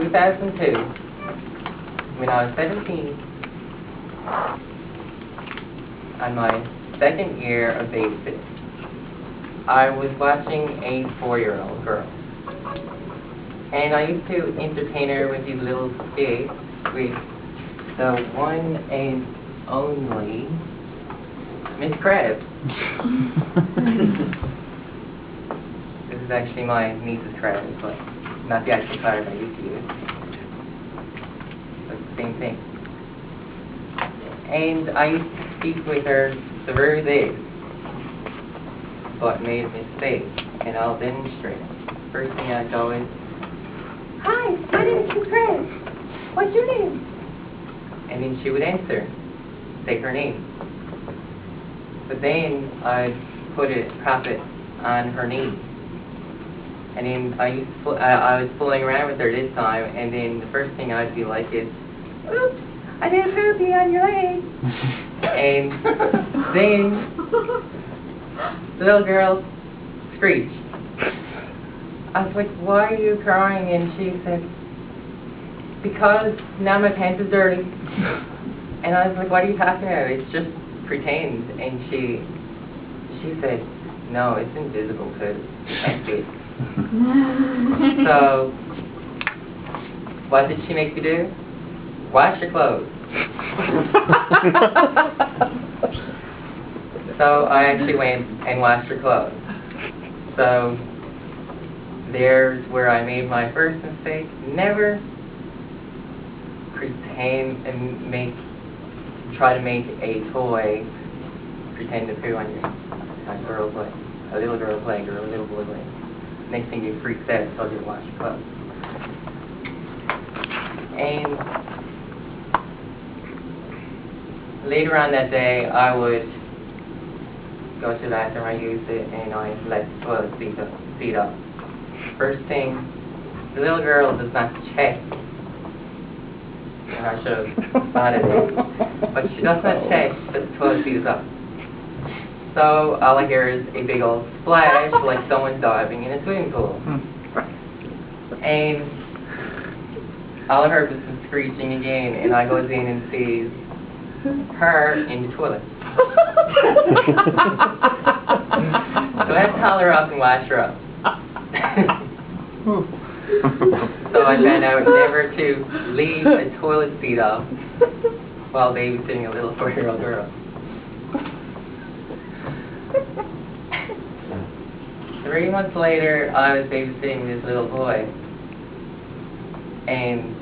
2002, when I was 17, on my second year of babysitting, I was watching a 4-year-old girl. And I used to entertain her with these little skits with the one and only Miss Krabs. This is actually my niece's Krabs, but not the actual card I used to use. But the same thing. And I used to speak with her through this, but made a mistake, and I'll demonstrate. First thing I go is, "Hi, my name is Miss Krabs. What's your name?" And then she would answer, say her name. But then I'd put a puppet on her knee. And then I was fooling around with her this time, and then the first thing I'd be like is, "Oops, I did a poopy on your leg." And then the little girl screeched. I was like, "Why are you crying?" And she said, "Because now my pants is dirty." And I was like, "What are you talking about? It's just pretend." And she said, "No, it's invisible too. That's it." So, what did she make me do? Wash your clothes. So I actually went and washed her clothes. So there's where I made my first mistake. Never pretend and try to make a toy pretend to poo on you. A girl's leg, a little girl's leg, or a little boy's leg. Next thing you freaks out, told you to wash your clothes. And later on that day, I would go to the bathroom, I used it, and I let the toilet seat up. First thing, the little girl does not check. And I should have spotted it. But she does not check that the toilet seat is up. So all I hear is a big old splash, like someone's diving in a swimming pool. And all I heard was some screeching again, and I goes in and sees her in the toilet. So I call her up and wash her up. So I found out never to leave a toilet seat up while babysitting a little 4-year-old girl. 3 months later, I was babysitting this little boy, and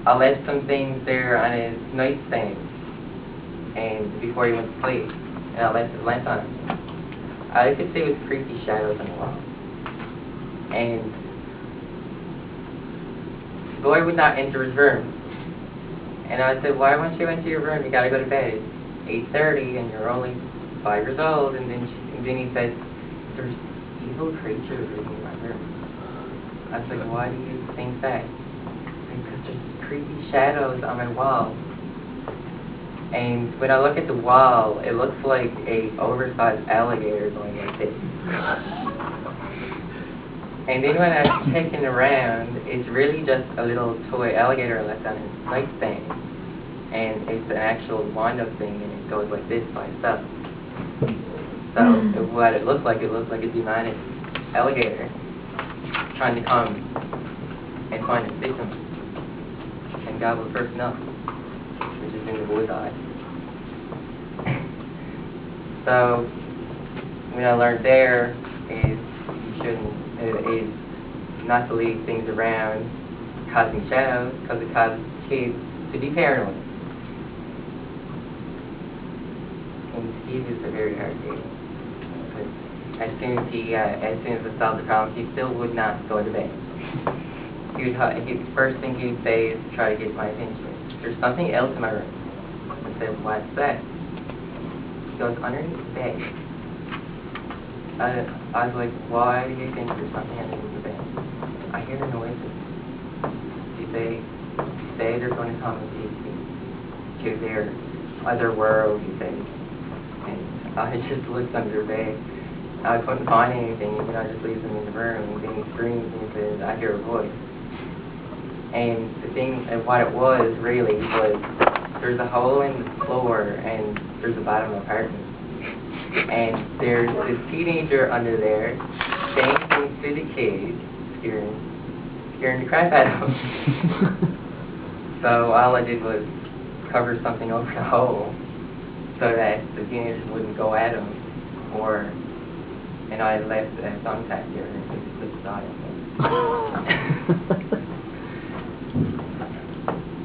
I left some things there on his nightstand, and before he went to sleep, and I left his lamp on. I could see with creepy shadows on the wall, and the boy would not enter his room. And I said, "Why won't you enter your room? You gotta go to bed. It's 8:30 and you're only 5 years old." And then he said, "There's evil creatures in my room." I was like, "Why do you think that?" Because there's creepy shadows on my wall. And when I look at the wall, it looks like a oversized alligator going like this. And then when I was checking around, it's really just a little toy alligator left on his nightstand. And it's an actual wind-up thing, and it goes like this by itself. So what it looks like a demonic alligator trying to come and find its victim and gobble the person up, which is in the bull's eye. So what I learned there is is not to leave things around causing shadows, because it causes kids to be paranoid. And Steve is a very hard kid. As soon as I solved the problem, he still would not go to bed. The first thing he would say is try to get my attention. "There's something else in my room." I said, "What's that?" He goes, "Underneath the bed." I was like, "Why do you think there's something underneath the bed?" "I hear the noises. You say they're going to come and take me to their other world," he said. And I just looked under the bed. I couldn't find anything, and I just leave them in the room, and then he screams and he says, "I hear a voice." And the thing, what it was really was, there's a hole in the floor and there's a bottom apartment. And there's this teenager under there saying things to the kids, scaring the crap out of them. So all I did was cover something over the hole so that the teenagers wouldn't go at him, and I left a thumbtack there and it was silent.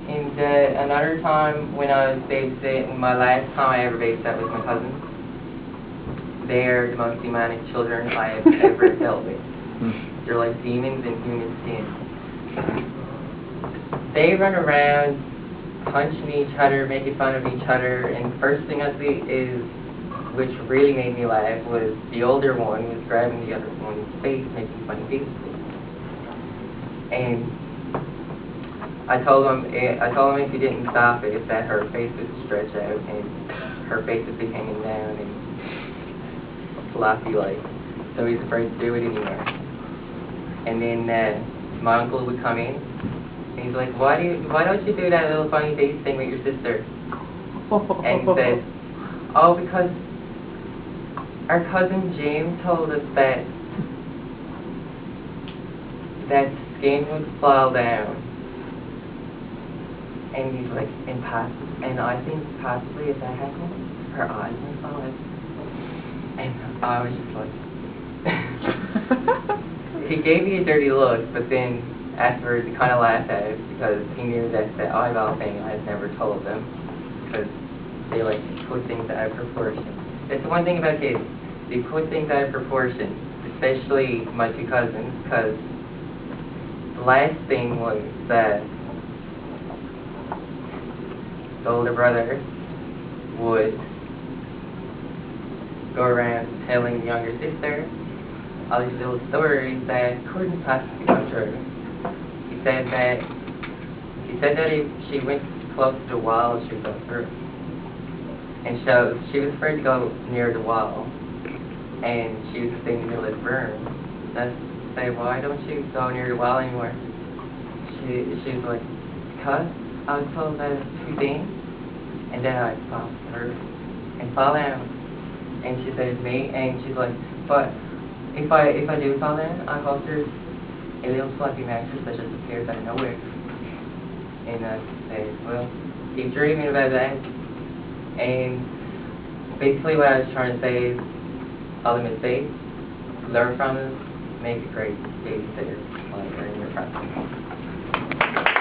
And another time when I was babysitting, my last time I ever babysat was my cousins. They're the most demonic children I have ever dealt with. They're like demons in human skin. They run around punching each other, making fun of each other, and the first thing I see is, which really made me laugh, was the older one was grabbing the other one's face, making funny faces. And I told him if he didn't stop it, that her face would stretch out and her face would be hanging down and floppy like. So he's afraid to do it anymore. And then my uncle would come in and he's like, why don't you do that little funny face thing with your sister? And he says, oh, because our cousin James told us that skin would fall down. And he's like, and I think possibly if that happened, her eyes would fall out. And I was just like, he gave me a dirty look, but then afterwards he kind of laughed at it because he knew that the eyeball thing I had never told them, because they like to put things out of proportion. That's the one thing about kids, they put things out of proportion, especially my two cousins, because the last thing was that the older brother would go around telling the younger sister all these little stories that couldn't possibly go true. He said that if she went close to the wall, she would go through. And so she was afraid to go near the wall, and she was staying in the middle of the room. And I said, why don't you go near the wall anymore? She was like, because I was told that it's too dangerous, and then I'd fall through and fall down. And she said to me, and she's like, but if I do fall down, I hope there's a little fluffy mattress that just appears out of nowhere. And I said, well, keep dreaming about that. And basically what I was trying to say is, all the mistakes, learn from them, make a great babysitter while you're in your process.